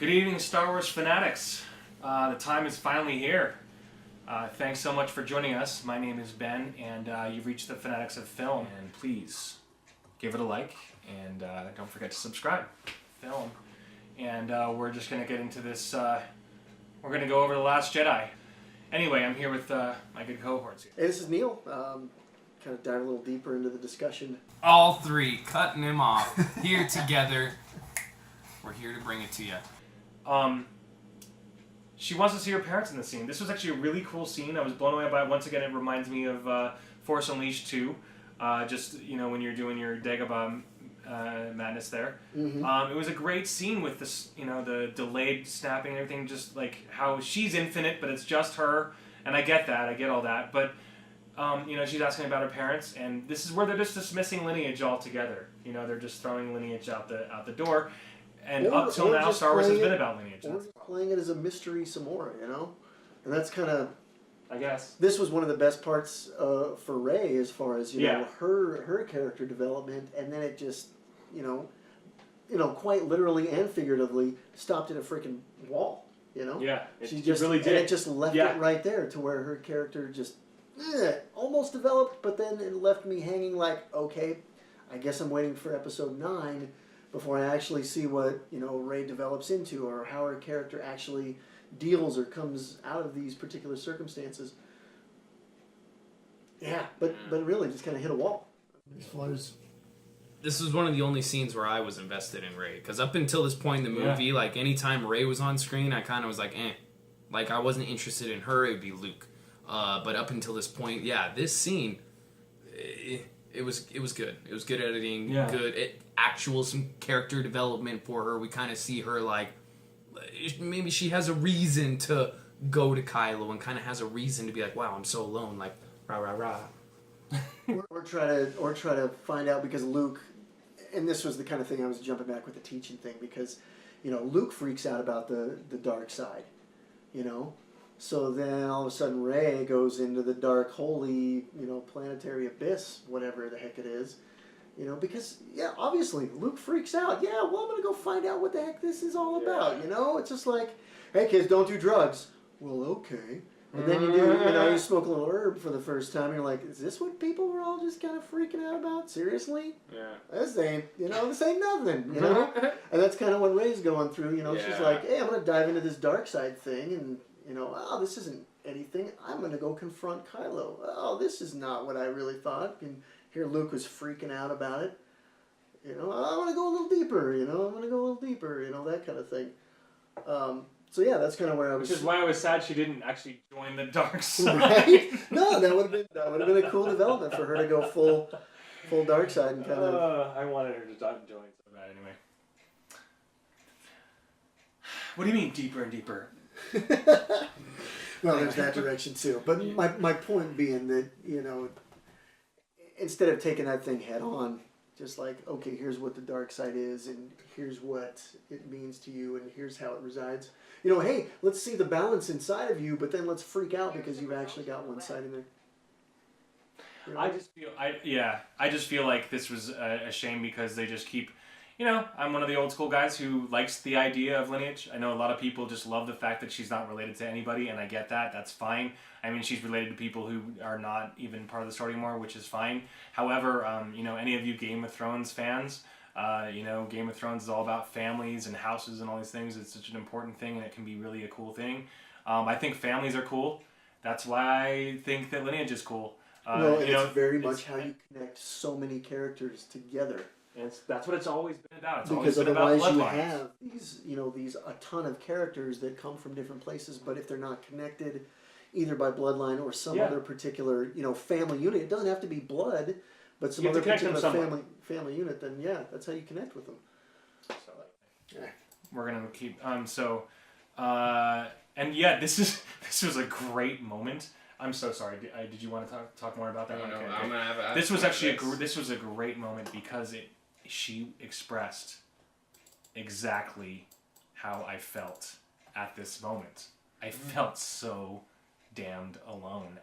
Good evening, Star Wars fanatics. The time is finally here. Thanks so much for joining us. My name is Ben, and you've reached the Fanatics of Film. And please give it a like, and don't forget to subscribe. Film. And we're just going to get into this. We're going to go over The Last Jedi. Anyway, I'm here with my good cohorts here. Hey, this is Neil. Kind of dive a little deeper into the discussion. All three, cutting him off, here together. We're here to bring it to you. She wants to see her parents in the scene. This was actually a really cool scene. I was blown away by it. Once again, it reminds me of Force Unleashed 2. Just, you know, when you're doing your Dagobah madness there. Mm-hmm. It was a great scene with this, you know, the delayed snapping and everything, just like how she's infinite, but it's just her. And I get that. I get all that. But, you know, she's asking about her parents, and this is where they're just dismissing lineage altogether. You know, they're just throwing lineage out the door. And up till now, Star Wars has been about lineage. Or playing it as a mystery some more, you know? And that's kind of... I guess. This was one of the best parts for Rey as far as, you know, her character development. And then it just, you know, quite literally and figuratively stopped at a freaking wall, you know? Yeah, she just really did. And it just left it right there to where her character just almost developed, but then it left me hanging like, okay, I guess I'm waiting for episode 9 before I actually see what, you know, Rey develops into, or how her character actually deals or comes out of these particular circumstances. Yeah, but really just kind of hit a wall. As far as... This was one of the only scenes where I was invested in Rey, because up until this point in the movie, like, anytime Rey was on screen, I kind of was like, eh. Like, I wasn't interested in her, it would be Luke. But up until this point, this scene, it was good. It was good editing, some character development for her. We kind of see her like, maybe she has a reason to go to Kylo and kind of has a reason to be like, wow, I'm so alone, like, rah, rah, rah. or try to find out, because Luke, and this was the kind of thing I was jumping back with the teaching thing, because, you know, Luke freaks out about the dark side, you know? So then all of a sudden Rey goes into the dark, holy, you know, planetary abyss, whatever the heck it is. You know, because, obviously, Luke freaks out. Yeah, well, I'm going to go find out what the heck this is all about, you know? It's just like, hey, kids, don't do drugs. Well, okay. And then you smoke a little herb for the first time, and you're like, is this what people were all just kind of freaking out about? Seriously? Yeah. This ain't nothing, you know? And that's kind of what Rey's going through, you know? Yeah. She's like, hey, I'm going to dive into this dark side thing, and, you know, oh, this isn't anything. I'm going to go confront Kylo. Oh, this is not what I really thought. And here Luke was freaking out about it. You know, I want to go a little deeper, you know, that kind of thing. So yeah, that's kind of where I was. Which is why I was sad she didn't actually join the dark side. Right? No, that would have been a cool development for her to go full dark side and kind of. I wanted her to join so bad anyway. What do you mean deeper and deeper? Well, there's that direction too. But my point being that, you know, instead of taking that thing head on, just like, okay, here's what the dark side is, and here's what it means to you, and here's how it resides. You know, hey, let's see the balance inside of you, but then let's freak out because you've actually got one side in there. You know? I just feel like this was a shame, because they just keep, you know, I'm one of the old school guys who likes the idea of lineage. I know a lot of people just love the fact that she's not related to anybody, and I get that. That's fine. I mean, she's related to people who are not even part of the story anymore, which is fine. However, you know, any of you Game of Thrones fans, you know, Game of Thrones is all about families and houses and all these things. It's such an important thing, and it can be really a cool thing. I think families are cool. That's why I think that lineage is cool. Well, it's very much how you connect so many characters together. And that's what it's always been about. It's because always been about otherwise you bloodlines. have these a ton of characters that come from different places, but if they're not connected either by bloodline or some other particular, you know, family unit, it doesn't have to be blood, but some other particular family unit, then that's how you connect with them. So we're gonna keep this was a great moment. I'm so sorry. Did you want to talk more about that? No, okay. I'm gonna have this was actually this was a great moment, because she expressed exactly how I felt at this moment. I felt so damned alone.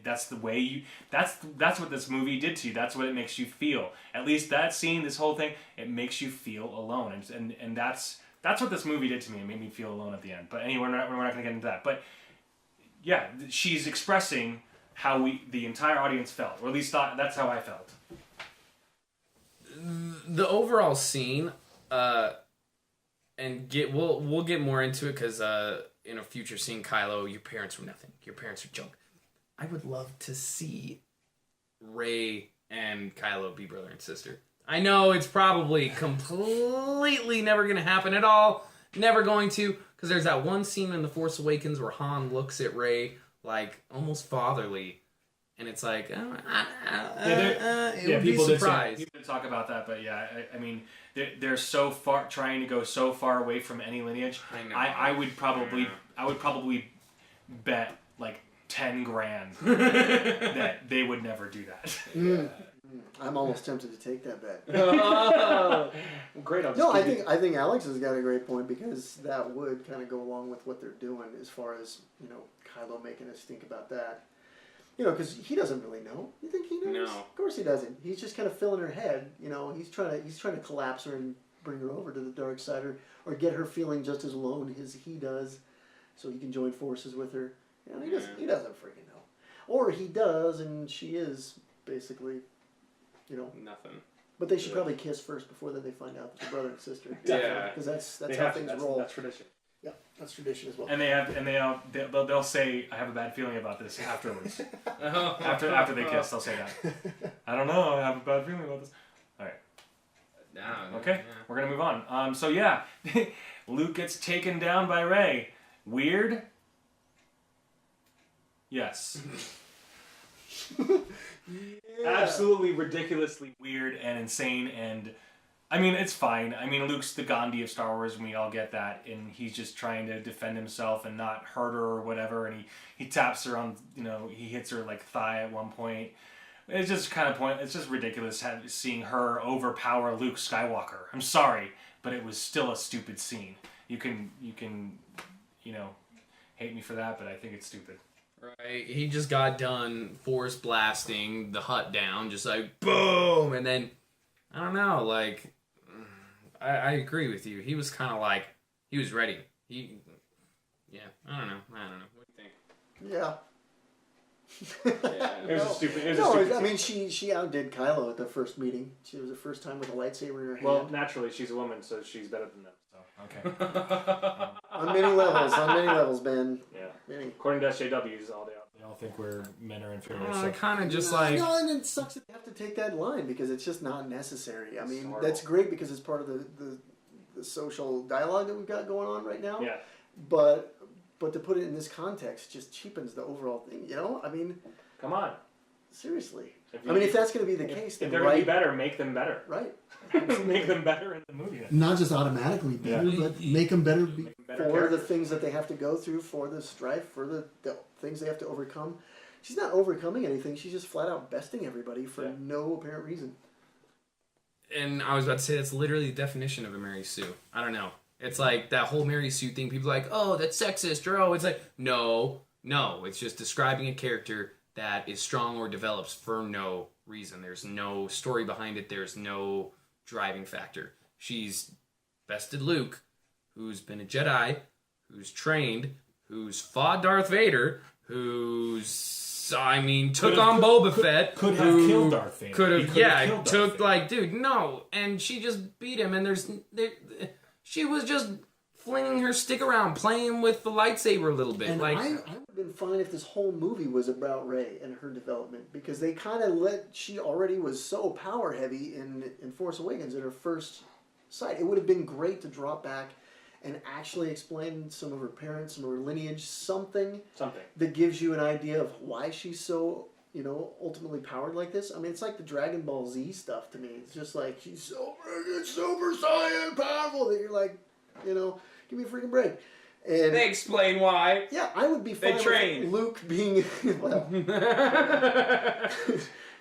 That's the way you. That's what this movie did to you. That's what it makes you feel. At least that scene, this whole thing, it makes you feel alone, and that's That's what this movie did to me. It made me feel alone at the end. But anyway, we're not going to get into that. But yeah, she's expressing how the entire audience felt, or at least that's how I felt. The overall scene, and we'll get more into it because in a future scene, Kylo, your parents were nothing. Your parents are junk. I would love to see Rey and Kylo be brother and sister. I know it's probably completely never going to happen at all. Never going to, because there's that one scene in The Force Awakens where Han looks at Rey like almost fatherly, and it's like, it would be surprised. People did talk about that, but yeah, I mean, they're so far trying to go so far away from any lineage. I know. I would probably bet like 10 grand that they would never do that. I'm almost tempted to take that bet. Great. No, I think Alex has got a great point, because that would kind of go along with what they're doing as far as, Kylo making us think about that. Because he doesn't really know. You think he knows? No. Of course he doesn't. He's just kind of filling her head. He's trying to collapse her and bring her over to the dark side, or get her feeling just as alone as he does, so he can join forces with her. He doesn't freaking know, or he does, and she is basically, nothing. But they should probably kiss first before then they find out that they're brother and sister. Yeah, because that's how things roll. That's tradition. Yeah, that's tradition as well. And they'll say, I have a bad feeling about this afterwards. after they kiss, they'll say that. I don't know, I have a bad feeling about this. All right. Okay, we're gonna move on. So yeah, Luke gets taken down by Rey. Weird. Yes. Absolutely ridiculously weird and insane, and I mean, it's fine. I mean, Luke's the Gandhi of Star Wars, and we all get that, and he's just trying to defend himself and not hurt her or whatever, and he taps her on, he hits her like thigh at one point. It's just kind of it's just ridiculous seeing her overpower Luke Skywalker. I'm sorry, but it was still a stupid scene. You can hate me for that, but I think it's stupid. Right, he just got done force blasting the hut down, just like boom, and then I don't know, like I agree with you. He was kind of like he was ready. I don't know. What do you think? Yeah. It was a stupid. I mean, she outdid Kylo at the first meeting. She was the first time with a lightsaber in her hand. Well, naturally, she's a woman, so she's better than them. So okay. On many levels, Ben. Yeah. Many. According to SJWs, they all think men are inferior. So kind of just like. No, and it sucks that they have to take that line because it's just not necessary. I mean, Sorrow. That's great because it's part of the social dialogue that we've got going on right now. Yeah. But to put it in this context just cheapens the overall thing. I mean. Come on. Seriously. If that's going to be the case, then if they're going to be better, make them better. Right. Make them better in the movie. Not just automatically better, but make them better for the things that they have to go through, for the strife, for the things they have to overcome. She's not overcoming anything. She's just flat out besting everybody for no apparent reason. And I was about to say, that's literally the definition of a Mary Sue. I don't know. It's like that whole Mary Sue thing. People are like, oh, that's sexist, or oh, it's like, no. It's just describing a character that is strong or develops for no reason. There's no story behind it. There's no driving factor. She's bested Luke, who's been a Jedi, who's trained, who's fought Darth Vader, took on Boba Fett. Could have killed Darth Vader. Dude, no. And she just beat him, and she was just flinging her stick around, playing with the lightsaber a little bit. And I would have been fine if this whole movie was about Rey and her development, because they kind of she already was so power heavy in Force Awakens in her first sight. It would have been great to drop back and actually explain some of her parents, some of her lineage, something that gives you an idea of why she's so, ultimately powered like this. I mean, it's like the Dragon Ball Z stuff to me. It's just like, she's so freaking Super Saiyan powerful that you're like, give me a freaking break. And they explain why. Yeah, I would be fine with Luke being in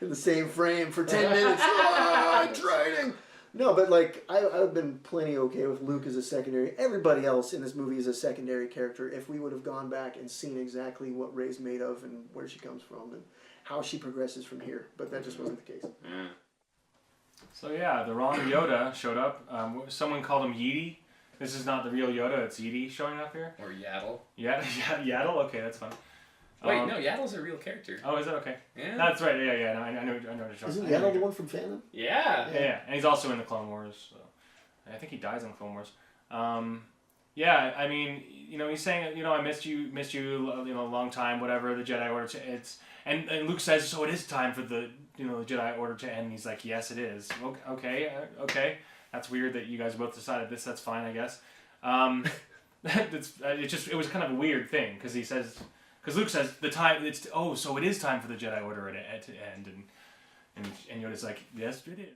the same frame for 10 minutes. Training. No, but I would have been plenty okay with Luke as a secondary. Everybody else in this movie is a secondary character if we would have gone back and seen exactly what Rey's made of and where she comes from and how she progresses from here. But that just wasn't the case. So yeah, the wrong Yoda showed up. Someone called him Yeety. This is not the real Yoda. It's Edie showing up here. Or Yaddle. Yeah, Yaddle. Okay, that's fun. Wait, no, Yaddle's a real character. Oh, is it? Okay. Yeah. That's right. Yeah. No, I know what you're talking. Isn't Yaddle the one from Phantom? Yeah. And he's also in the Clone Wars. So. I think he dies in the Clone Wars. Yeah, I mean, he's saying, I missed you, a long time, whatever. The Jedi Order, and Luke says, so it is time for the, the Jedi Order to end. And he's like, yes, it is. Okay. That's weird that you guys both decided this. That's fine, I guess. It was kind of a weird thing because Luke says so it is time for the Jedi Order to end, and Yoda's like, yes, it is.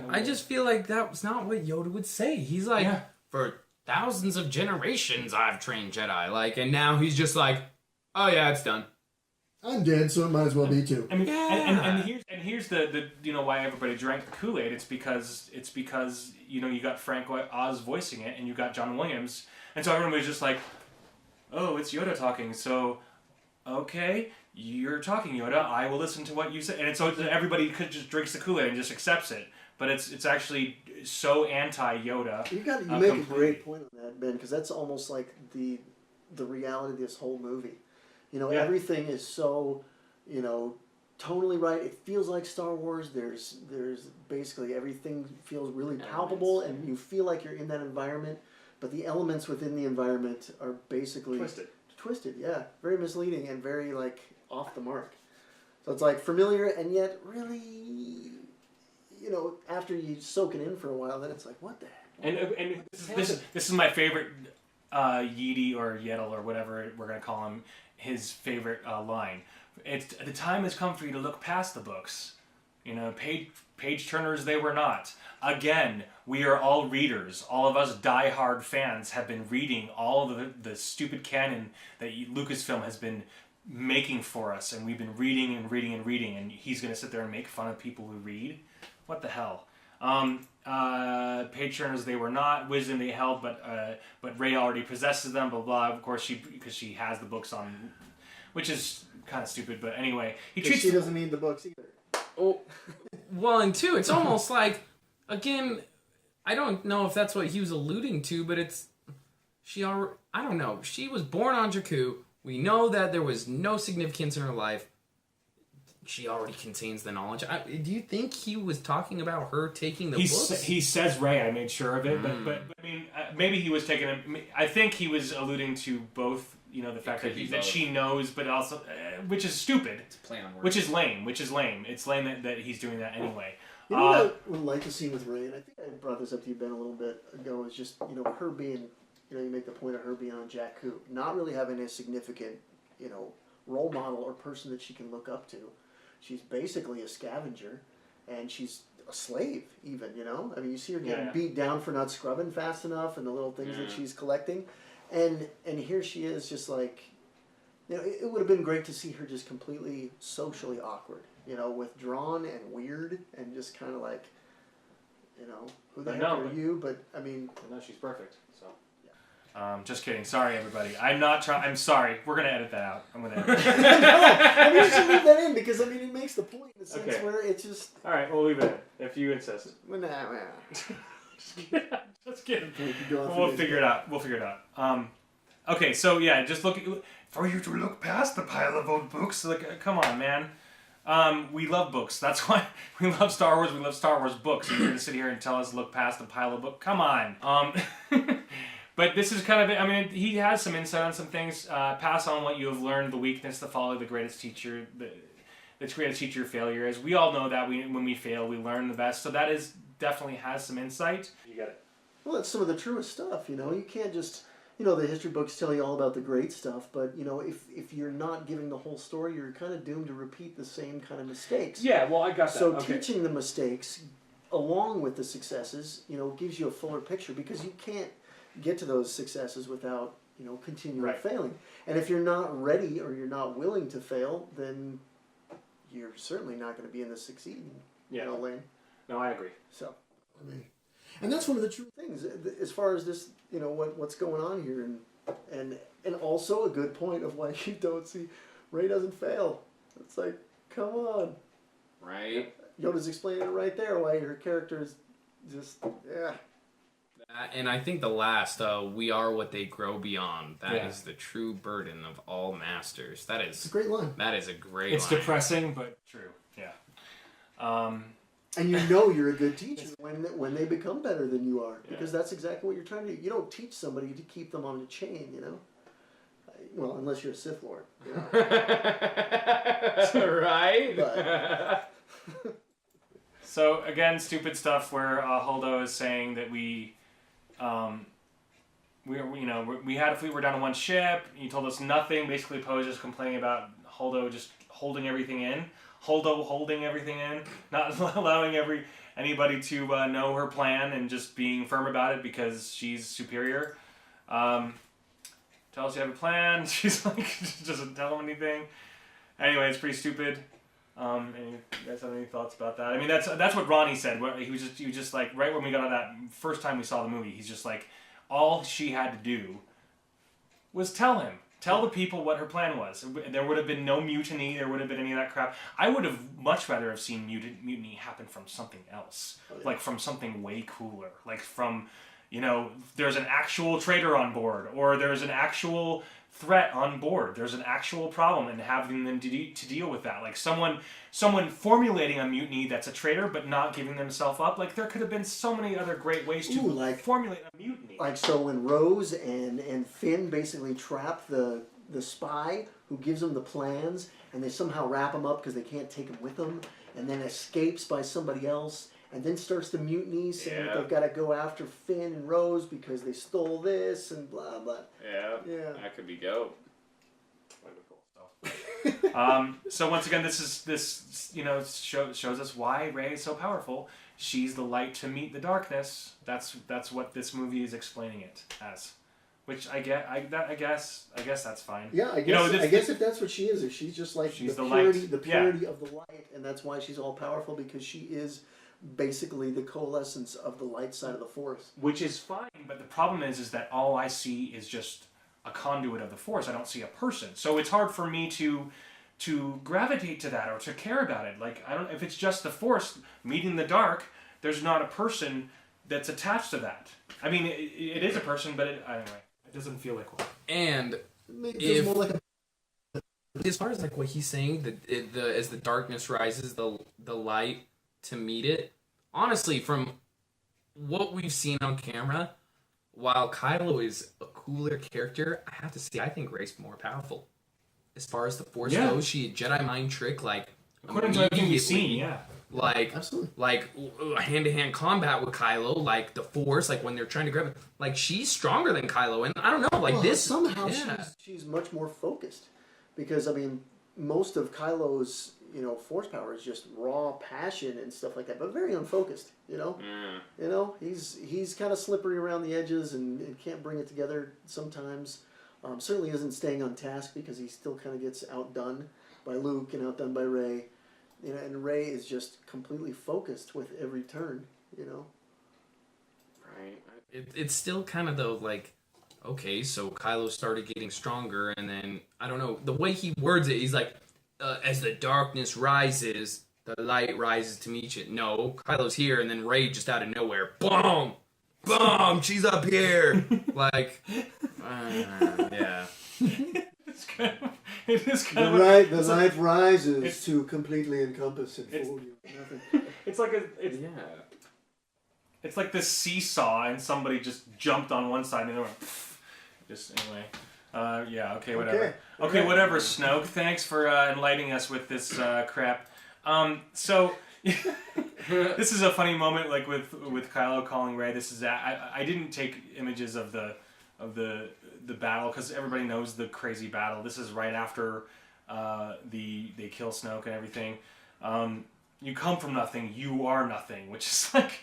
I just feel like that was not what Yoda would say. He's like, for thousands of generations I've trained Jedi, and now he's just like, oh yeah, it's done. I'm dead, so it might as well be too. I mean, and here's the why everybody drank the Kool-Aid. It's because you got Frank Oz voicing it, and you got John Williams, and so everyone was just like, oh, it's Yoda talking. So, okay, you're talking, Yoda. I will listen to what you say, and so everybody could just drinks the Kool-Aid and just accepts it. But it's actually so anti-Yoda. You make a great point on that, Ben, because that's almost like the reality of this whole movie. Everything is so, tonally right. It feels like Star Wars. There's basically everything feels really palpable, and you feel like you're in that environment. But the elements within the environment are basically twisted. Yeah, very misleading and very off the mark. So it's familiar, and yet really, after you soak it in for a while, then it's like, what the heck? And this is my favorite Yeedy or Yeddle or whatever we're gonna call him. His favorite line. The time has come for you to look past the books. Page turners they were not. Again, we are all readers. All of us die-hard fans have been reading all of the stupid canon that Lucasfilm has been making for us, and we've been reading and reading and reading, and he's going to sit there and make fun of people who read? What the hell? Page turners they were not. Wisdom they held, but Rey already possesses them. Blah blah. Of course, because she has the books on, which is kind of stupid. But anyway, she doesn't need the books either. Oh, well, and two, it's almost like, again, I don't know if that's what he was alluding to, but I don't know. She was born on Jakku. We know that there was no significance in her life. She already contains the knowledge. Do you think he was talking about her taking the books? He says Rey. I made sure of it, but I mean, maybe he was taking it. I think he was alluding to both. The fact that she knows, but also, which is stupid. It's a play on words. Which is lame. It's lame that he's doing that anyway. What I would like to see with Rey, and I think I brought this up to you, Ben, a little bit ago, is just her being, you make the point of her being on Jakku, not really having a significant, role model or person that she can look up to. She's basically a scavenger, and she's a slave, even, I mean, you see her getting beat down for not scrubbing fast enough and the little things that she's collecting. And here she is just it would have been great to see her just completely socially awkward, withdrawn and weird and just kind of who the heck are you? But, I mean... No, she's perfect, so... just kidding. Sorry, everybody. I'm not trying. I'm sorry. We're gonna edit that out. I'm gonna edit that out. No, I mean, you should leave that in because it makes the point in the sense where it's just. All right, we'll leave it in if you insist. Nah. Just kidding. We'll figure it out. Okay, so yeah, just for you to look past the pile of old books. Come on, man. We love books. That's why we love Star Wars. We love Star Wars books. And you're gonna sit here and tell us to look past the pile of books. Come on. But this is kind of, I mean, he has some insight on some things. Pass on what you have learned, the weakness to follow the greatest teacher, the greatest teacher of failure is. We all know that when we fail, we learn the best. So that definitely has some insight. You get it. Well, that's some of the truest stuff, You can't just, the history books tell you all about the great stuff, but, if you're not giving the whole story, you're kind of doomed to repeat the same kind of mistakes. Yeah, well, I got that. So teaching the mistakes along with the successes, gives you a fuller picture because you can't get to those successes without continuing failing. And if you're not ready or you're not willing to fail, then you're certainly not going to be in the succeeding lane. No, I agree. So, I mean, and that's one of the true things as far as this, what's going on here, and also a good point of why you don't see Rey doesn't fail. It's like, come on, right? Yoda's explaining it right there why her character is just And I think the last, we are what they grow beyond. That is the true burden of all masters. It's a great line. That is a great It's line. depressing, but true. Yeah. And you know you're a good teacher when they become better than you are, because that's exactly what you're trying to do. You don't teach somebody to keep them on a chain, you know? Well, unless you're a Sith Lord. You know? Right? But, So again, stupid stuff where Holdo is saying that we had a fleet. We're down to one ship. He told us nothing. Basically, Poe is just complaining about Holdo just holding everything in. Holdo holding everything in, not allowing anybody to know her plan and just being firm about it because she's superior. Tell us you have a plan. She's like, doesn't tell him anything. Anyway, it's pretty stupid. Any you guys have any thoughts about that? I mean, that's what Ronnie said. He was just like, right when we got on that first time we saw the movie, he's just like, all she had to do was tell the people what her plan was. There would have been no mutiny. There would have been any of that crap. I would have much rather have seen mutiny happen from something else, like from something way cooler, like from, there's an actual traitor on board, or there's an actual threat on board. There's an actual problem, and having them to deal with that. Like someone formulating a mutiny that's a traitor, but not giving themselves up. Like there could have been so many other great ways to formulate a mutiny. like so when Rose and Finn basically trap the spy who gives them the plans, and they somehow wrap him up because they can't take him with them, and then escapes by somebody else, and then starts the mutiny saying that they've got to go after Finn and Rose because they stole this and blah blah. Yeah. That could be dope. So once again, this shows us why Rey is so powerful. She's the light to meet the darkness. That's what this movie is explaining it as. Which I guess that's fine. Yeah, I guess if that's what she is, if she's just like the purity of the light, and that's why she's all powerful, because she is basically the coalescence of the light side of the Force. Which is fine, but the problem is that all I see is just a conduit of the Force. I don't see a person, so it's hard for me to gravitate to that or to care about it. Like if it's just the Force meeting the dark, there's not a person that's attached to that. I mean, it is a person, but anyway. It doesn't feel like one. And as far as like what he's saying, as the darkness rises, the light to meet it. Honestly, from what we've seen on camera, while Kylo is a cooler character, I have to say I think Rey's more powerful. As far as the Force goes, she Jedi mind trick according to everything you've seen, Absolutely. like hand-to-hand combat with Kylo, like the Force, like when they're trying to grab it, like she's stronger than Kylo, and I don't know, somehow she's much more focused, because I mean most of Kylo's Force power is just raw passion and stuff like that, but very unfocused. He's kind of slippery around the edges and can't bring it together sometimes. Certainly isn't staying on task, because he still kind of gets outdone by Luke and outdone by Rey. And Rey is just completely focused with every turn, Right. It's still kind of though, like, okay, so Kylo started getting stronger, and then, I don't know, the way he words it, he's like, as the darkness rises, the light rises to meet you. No, Kylo's here, and then Rey just out of nowhere, boom! Boom! She's up here! Like, yeah. It is kind of the light rises to completely encompass and fold you. Nothing. It's like it's like this seesaw, and somebody just jumped on one side and they went. Just anyway. Okay, whatever. Okay, whatever. Snoke, thanks for enlightening us with this crap. So. This is a funny moment, like with Kylo calling Rey. This is I didn't take images of the battle, because everybody knows the crazy battle. This is right after they kill Snoke and everything. You come from nothing, you are nothing, which is like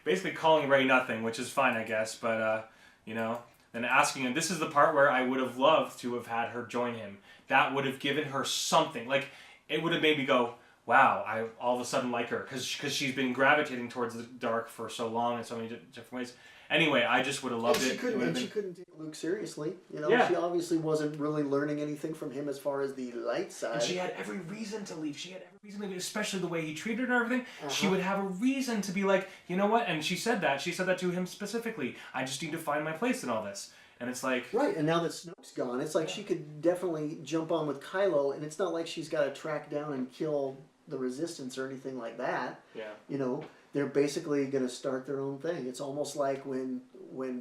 basically calling Rey nothing, which is fine, I guess. But then asking him. This is the part where I would have loved to have had her join him. That would have given her something. Like it would have made me go, wow, I all of a sudden like her, because she's been gravitating towards the dark for so long in so many different ways. Anyway, I just would have loved it. She couldn't take Luke seriously. You know, Yeah. she obviously wasn't really learning anything from him as far as the light side. And she had every reason to leave. She had every reason to leave, especially the way he treated her and everything. She would have a reason to be like, you know what? And she said that. She said that to him specifically. I just need to find my place in all this. And it's like... Right, and now that Snoke's gone, it's like she could definitely jump on with Kylo, and it's not like she's got to track down and kill the Resistance or anything like that. Yeah. You know, they're basically going to start their own thing. It's almost like when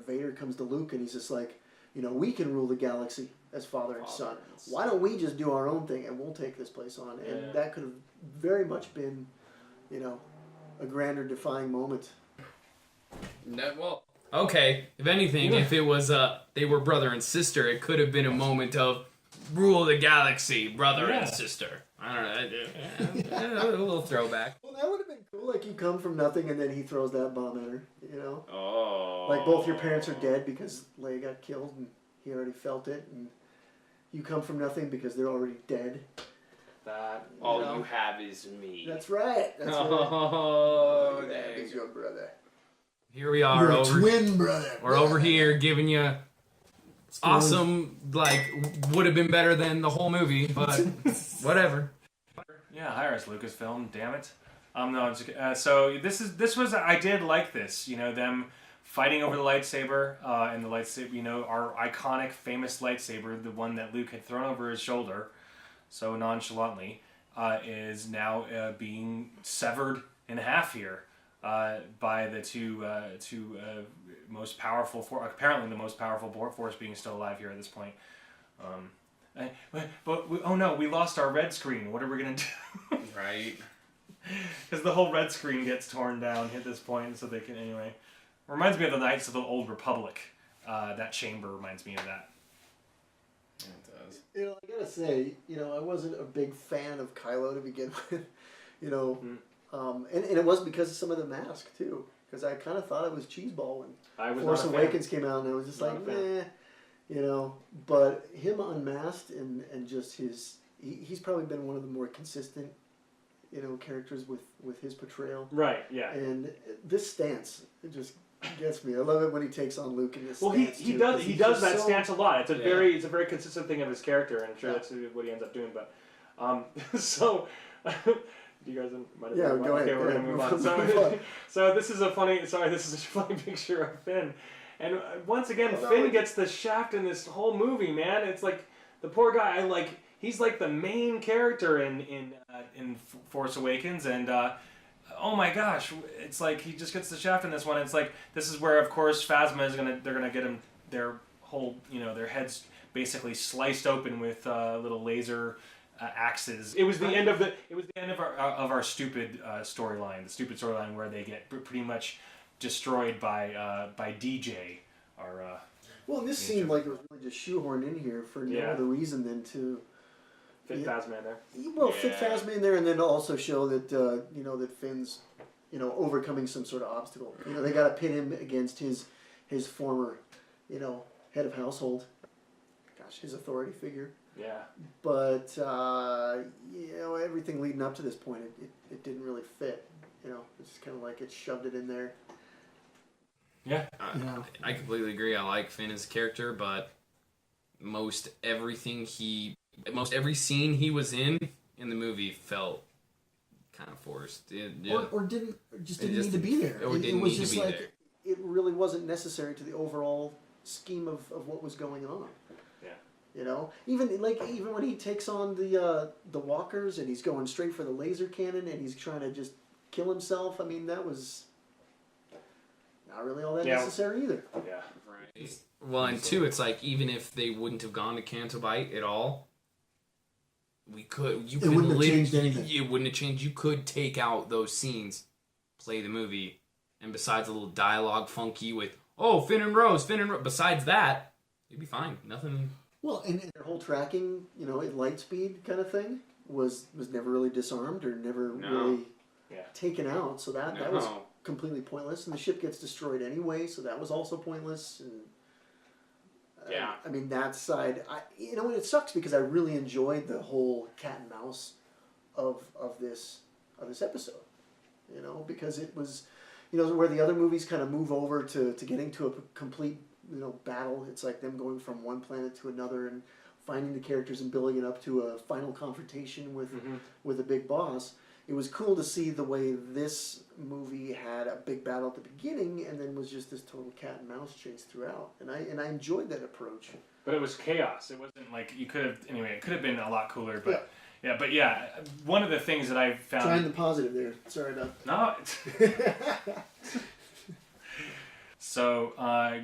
Vader comes to Luke and he's just like, you know, we can rule the galaxy as father and son. Why don't we just do our own thing and we'll take this place on? And that could have very much been, you know, a grander defying moment. No, well, okay. If anything, if it was they were brother and sister, it could have been a moment of rule the galaxy, brother and sister. I don't know. A little throwback. Well, that would have been cool. Like, you come from nothing and then he throws that bomb at her, you know? Oh. Like, both your parents are dead because Leia got killed and he already felt it. And you come from nothing because they're already dead. That all you have is me. That's right. That's right. That is your brother. Here we are. Your twin brother. We're over here giving you awesome, like, would have been better than the whole movie, but whatever. Yeah, hire us, Lucasfilm. Damn it. No, I'm just, so this was I did like this. You know, them fighting over the lightsaber, and the lightsaber. You know, our iconic, famous lightsaber, the one that Luke had thrown over his shoulder, so nonchalantly, is now being severed in half here by the two most powerful, apparently the most powerful force being still alive here at this point. Oh no, we lost our red screen. What are we gonna do? Right. Because the whole red screen gets torn down at this point, so they can anyway. Reminds me of the Knights of the Old Republic. That chamber reminds me of that. Yeah, it does. You know, I gotta say, you know, I wasn't a big fan of Kylo to begin with. You know, and it was because of some of the mask too. Because I kind of thought it was cheeseball when Force Awakens came out, and I was just like, meh. You know, but him unmasked and just he's probably been one of the more consistent, you know, characters with his portrayal. Right, yeah. And this stance, it just gets me. I love it when he takes on Luke in this well, stance. he does that stance a lot. It's a very consistent thing of his character, and I'm sure that's what he ends up doing. But so do you guys might go ahead. Okay, we're gonna move on. So this is a funny picture of Finn. And once again, Finn gets the shaft in this whole movie, man. It's like the poor guy. He's like the main character in Force Awakens, and oh my gosh, it's like he just gets the shaft in this one. It's like this is where, of course, Phasma is they're gonna get him their whole, you know, their heads basically sliced open with little laser axes. It was the end of our stupid storyline, the stupid storyline where they get pretty much destroyed by DJ. Well, this seemed like it was really just shoehorned in here for no other reason than to fit Phasma in there. Well, fit Phasma in there, and then to also show that you know, that Finn's, you know, overcoming some sort of obstacle. You know, they got to pit him against his former, you know, head of household. Gosh, his authority figure. Yeah. But you know, everything leading up to this point, it didn't really fit. You know, it's kind of like it shoved it in there. Yeah. I completely agree. I like Finn as a character, but most every scene he was in the movie felt kind of forced. Or didn't need to be there. It was just like it really wasn't necessary to the overall scheme of what was going on. Yeah. You know, even when he takes on the walkers and he's going straight for the laser cannon and he's trying to just kill himself. I mean, that was not really all that necessary either. Yeah. Right. Well, and two, it's like even if they wouldn't have gone to Canto Bight at all, it wouldn't have changed anything. It wouldn't have changed. You could take out those scenes, play the movie, and besides a little dialogue funky with Finn and Rose. Besides that, it'd be fine. Nothing. Well, and their whole tracking, you know, at light speed kind of thing was never really disarmed or never really taken out. So that was completely pointless, and the ship gets destroyed anyway, so that was also pointless. And I mean, that side, you know, and it sucks because I really enjoyed the whole cat and mouse of this episode, you know, because it was, where the other movies kind of move over to getting to a complete, battle. It's like them going from one planet to another and finding the characters and building it up to a final confrontation with a big boss. It was cool to see the way this movie had a big battle at the beginning and then was just this total cat and mouse chase throughout. And I enjoyed that approach. But it was chaos. It wasn't like you could have. Anyway, it could have been a lot cooler. But yeah. One of the things that I found. Trying the positive there. Sorry about. No. So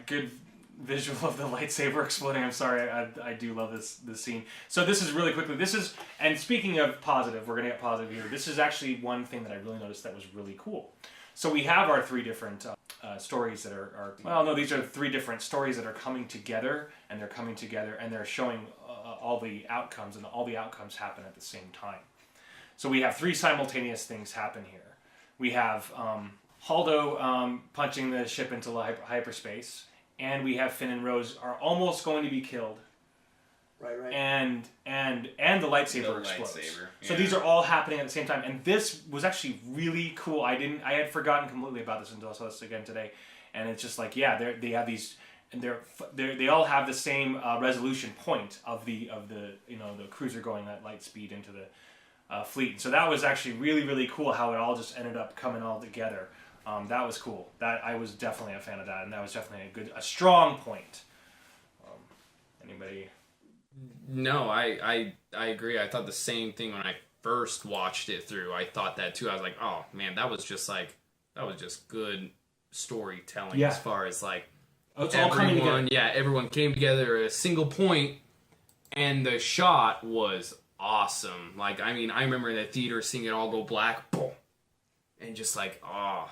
good visual of the lightsaber exploding. I'm sorry. I do love this scene. So this is really quickly. And speaking of positive, we're gonna get positive here. This is actually one thing that I really noticed that was really cool. So we have our three different stories that these are three different stories that are coming together, and they're showing all the outcomes, and all the outcomes happen at the same time. So we have three simultaneous things happen here. We have Haldo punching the ship into hyperspace, and we have Finn and Rose are almost going to be killed. Right. And the lightsaber explodes. So these are all happening at the same time, and this was actually really cool. I had forgotten completely about this until I saw this again today, and it's just like they have these, and they all have the same resolution point of the the cruiser going at light speed into the fleet. And so that was actually really, really cool how it all just ended up coming all together. That was cool. That I was definitely a fan of that, and that was definitely a strong point. Anybody? No, I agree. I thought the same thing when I first watched it through. I thought that too. I was like, oh man, that was just good storytelling as far as like it's all coming together. Yeah, everyone came together at a single point, and the shot was awesome. Like, I mean, I remember in the theater seeing it all go black, boom, and just like, oh,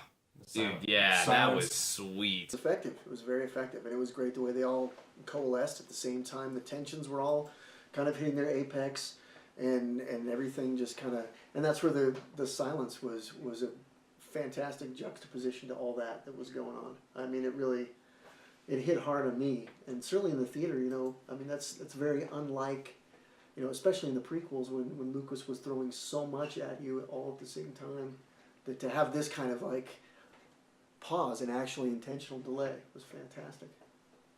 dude, yeah, that was sweet. It was effective. It was very effective, and it was great the way they all coalesced at the same time. The tensions were all kind of hitting their apex, and everything just kind of, and that's where the silence was a fantastic juxtaposition to all that was going on. I mean, it hit hard on me, and certainly in the theater, I mean, that's very unlike, especially in the prequels when Lucas was throwing so much at you all at the same time, that to have this kind of like pause and actually intentional delay was fantastic.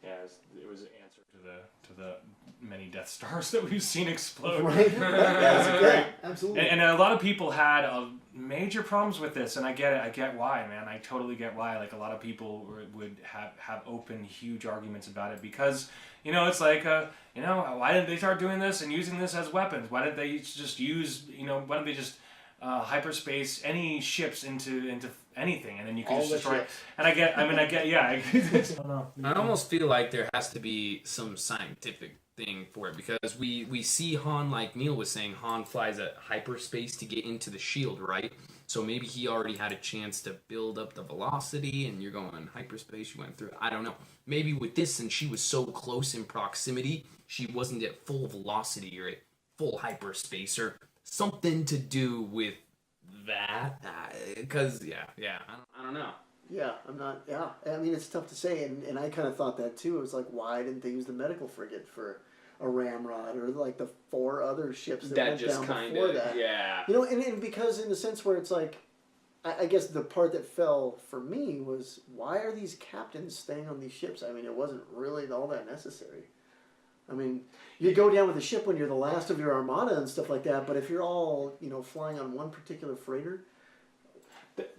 Yeah, it was an answer to the many Death Stars that we've seen explode. Right? Yeah, absolutely. And a lot of people had major problems with this, and I get it. I get why, man. I totally get why. Like, a lot of people would have open, huge arguments about it because, it's like, why didn't they start doing this and using this as weapons? Why didn't they just use, why don't they just hyperspace any ships into anything, and then you can just destroy it. And I almost feel like there has to be some scientific thing for it, because we see Han, like Neil was saying, Han flies at hyperspace to get into the shield, right? So maybe he already had a chance to build up the velocity, and you're going hyperspace, you went through, I don't know. Maybe with this, since she was so close in proximity, she wasn't at full velocity or at full hyperspace, or something to do with that, because I don't know. Yeah, I'm not. Yeah, I mean, it's tough to say, and I kind of thought that too. It was like, why didn't they use the medical frigate for a ramrod, or like the 4 other ships that went just down before that? Yeah. And because in the sense where it's like, I guess the part that fell for me was, why are these captains staying on these ships? I mean, it wasn't really all that necessary. I mean, you go down with a ship when you're the last of your armada and stuff like that, but if you're all, flying on one particular freighter,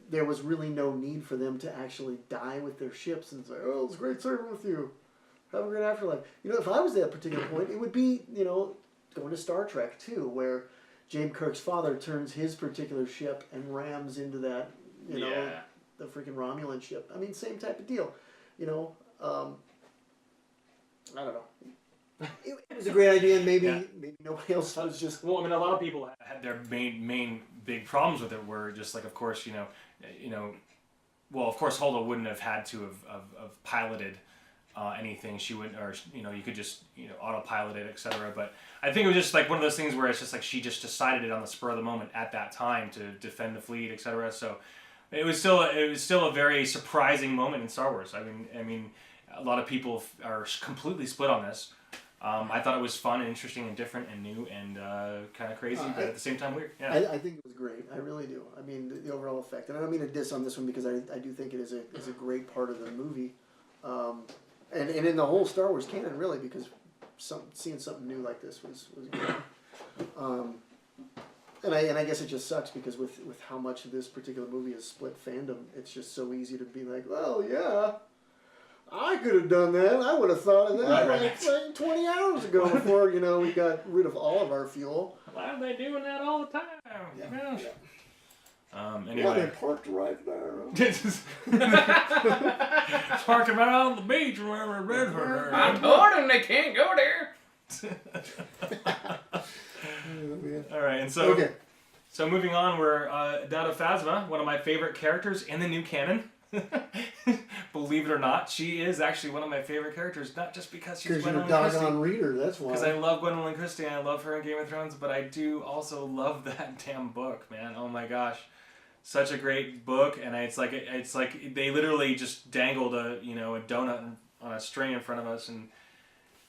there was really no need for them to actually die with their ships and say, oh, it's great serving with you. Have a great afterlife. If I was at that particular point, it would be, going to Star Trek too, where James Kirk's father turns his particular ship and rams into that, the freaking Romulan ship. I mean, same type of deal. I don't know. It was a great idea, and maybe nobody else was just. Well, I mean, a lot of people had their main big problems with it were just like, of course, well, of course, Holdo wouldn't have had to have piloted anything. She would, or you could just autopilot it, etc. But I think it was just like one of those things where it's just like she just decided it on the spur of the moment at that time to defend the fleet, etc. So it was still a very surprising moment in Star Wars. I mean, a lot of people are completely split on this. I thought it was fun and interesting and different and new and kind of crazy, but at the same time weird. Yeah. I think it was great. I really do. I mean, the overall effect. And I don't mean to diss on this one because I do think it is a great part of the movie. And in the whole Star Wars canon, really, because seeing something new like this was good. And I guess it just sucks because with how much of this particular movie has split fandom, it's just so easy to be like, well, yeah, I could have done that. I would have thought of that like 20 hours ago before, we got rid of all of our fuel. Why are they doing that all the time? Yeah. Anyway. Yeah, they parked right there. Parking right on the beach wherever Redford. I told them they can't go there. All right, and so moving on, we're down to Phasma, one of my favorite characters in the new canon. Believe it or not, she is actually one of my favorite characters, not just because she's Gwendolyn Christie. Because you're a doggone reader, that's why. Because I love Gwendolyn Christie and I love her in Game of Thrones, but I do also love that damn book, man. Oh my gosh. Such a great book, and it's like they literally just dangled a donut on a string in front of us, and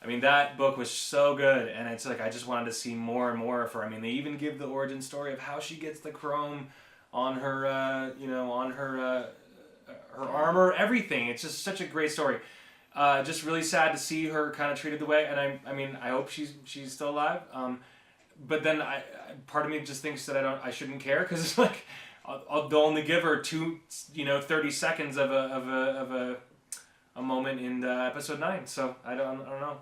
I mean that book was so good, and it's like I just wanted to see more and more of her. I mean, they even give the origin story of how she gets the chrome on her, her armor, everything. It's just such a great story. Just really sad to see her kind of treated the way, and I mean I hope she's still alive. But then part of me just thinks that I shouldn't care because it's like. They'll only give her 30 seconds of a moment in episode 9. So I don't know.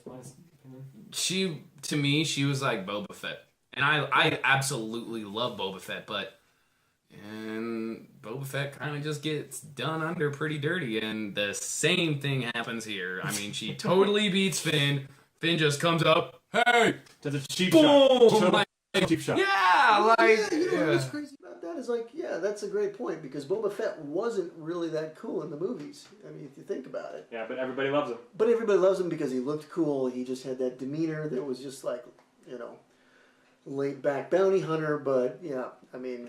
That's just my opinion. To me, she was like Boba Fett, and I absolutely love Boba Fett, but Boba Fett kind of just gets done under pretty dirty, and the same thing happens here. I mean, she totally beats Finn. Finn just comes up, hey, does a cheap boom, shot. Cheap shot. Yeah, what's crazy about that is that's a great point because Boba Fett wasn't really that cool in the movies. I mean, if you think about it. Yeah, but everybody loves him. But everybody loves him because he looked cool. He just had that demeanor that was just like, laid back bounty hunter. But yeah, I mean,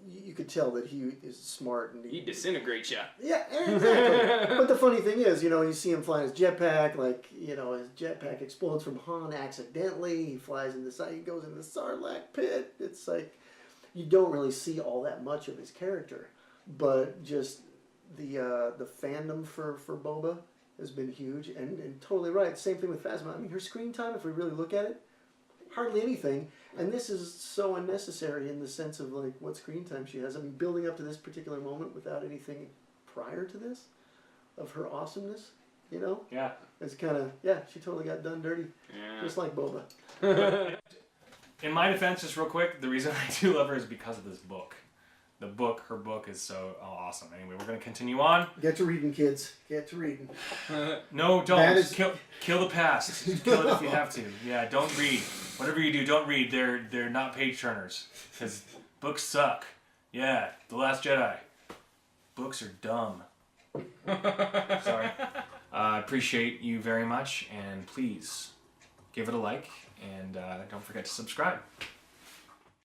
you could tell that he is smart and he disintegrates you. Yeah, exactly. But the funny thing is, you see him flying his jetpack, his jetpack explodes from Han accidentally. He flies in he goes in the Sarlacc pit. It's like you don't really see all that much of his character, but just the fandom for Boba has been huge and totally right. Same thing with Phasma. I mean, her screen time, if we really look at it, hardly anything. And this is so unnecessary in the sense of what screen time she has. I mean, building up to this particular moment without anything prior to this of her awesomeness, Yeah. It's kind of, she totally got done dirty. Yeah. Just like Boba. In my defense, just real quick, the reason I do love her is because of this book. Her book is so awesome. Anyway, we're going to continue on. Get to reading, kids. Get to reading. No, don't. Kill the past. Kill it if you have to. Yeah, don't read. Whatever you do, don't read. They're not page turners. Because books suck. Yeah, The Last Jedi. Books are dumb. Sorry. I appreciate you very much, and please give it a like, and don't forget to subscribe.